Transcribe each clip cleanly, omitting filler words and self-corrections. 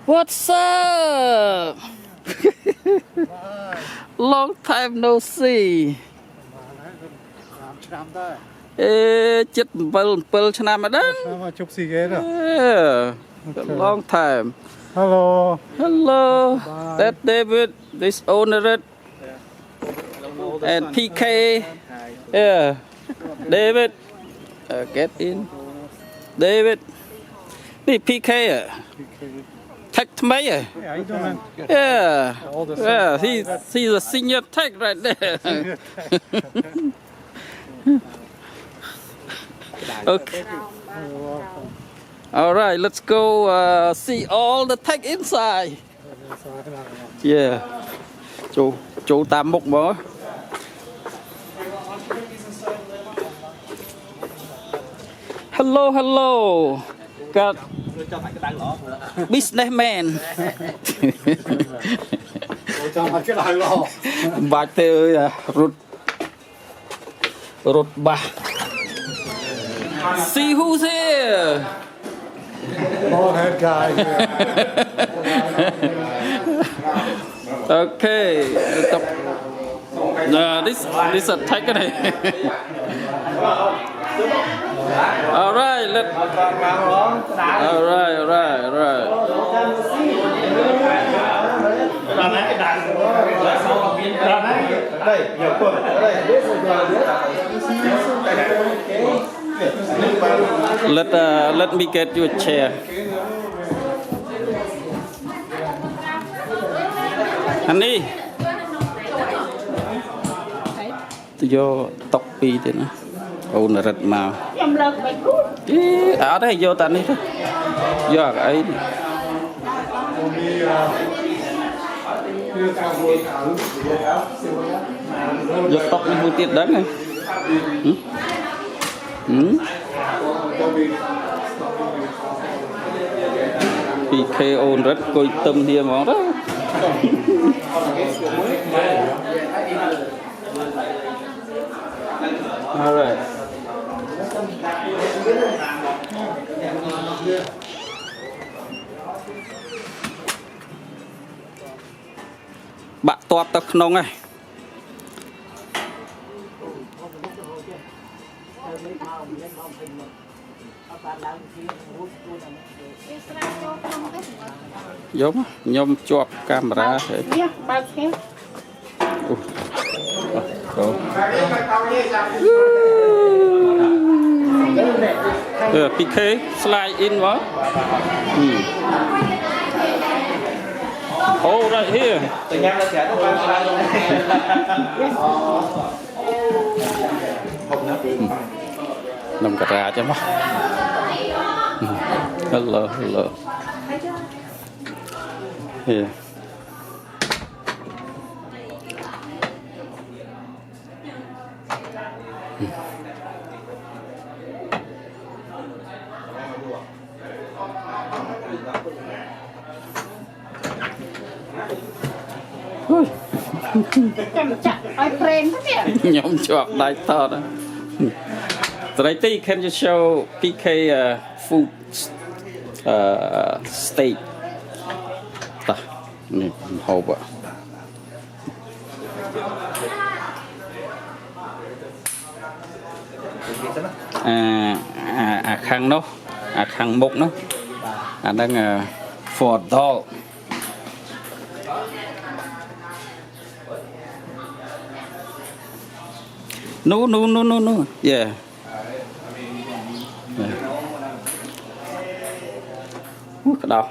What's up? Long time no see. ឆ្នាំដែរ ចិត្ត7ឆ្នាំម្ដង ឆ្នាំមកជប់ស៊ីគេទៅ Long time. Hello Hello. Bye. That David, this owner it, and PK. Yeah. David. Get in. David. This PK. Tech ថ្មី Yeah, how you doing? Yeah. All the Yeah, same. he's a senior tech right there. Okay. All right, let's go see all the tech inside. Yeah. Chỗ tam mục mà. Hello. Got businessman. Cho mà cái này lo. Bạch tê ơi à, rụt bà. See who's here. Bald head guy here. Okay. This a technique. All right, all right. Let me get you a chair. Honey. Vô tóc pi thế nữa. Ôn là rất màu. Ở đây vô tận đi thôi. Vô ấy. Vô tóc nó vui tiết đắng này. PK ôn rất coi tâm hiểm món đó. All right. Bạn toát tao không này. Giống nhôm chọp camera thế. PK slide in vào. Oh, right here. Nằm cả ra cho mà. Hello. Here. Nhóm chọt đại to đó. Today can you show PK food state? Ta, nè, hộp ạ. Khăn nó, khăn mục nó. Đang for dog. No. Yeah. Cái đâu.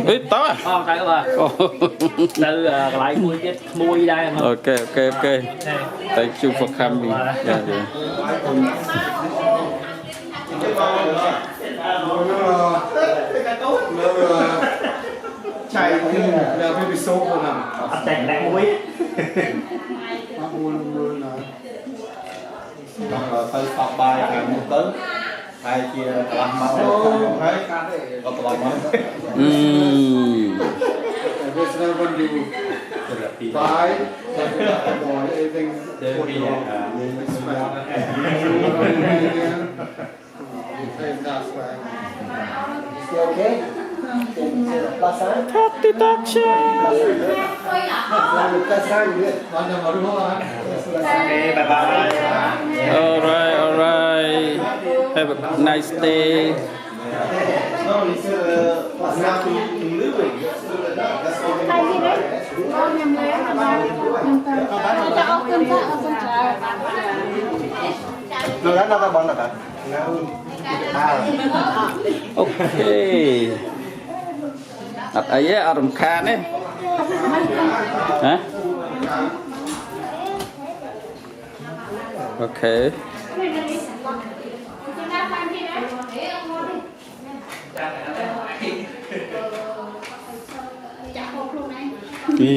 Ê, tao à? Tại các bạn. Từ lại mui đây. Okay. Thank you for coming. Yeah. Chạy thì là phải bị sốt rồi nè. Anh tèn đang muối. Tới top bài thì một tấn hai chia làm máu thấy có loại máu There's no one do 5, anything 40. okay? Plus sign? Cut deduction Plus sign good. Mana baru kan? Okay, bye bye. alright have a nice day No, he said now to living. That's all. Thay gì đấy? Con nhầm lấy nhầm lấy. Cho ông cơm ra, ông cơm trà. Nó đã nó bắn rồi ta. ok អត់អីទេអត់រំខានទេហ៎អូខេ Chả hộp luôn này. ពី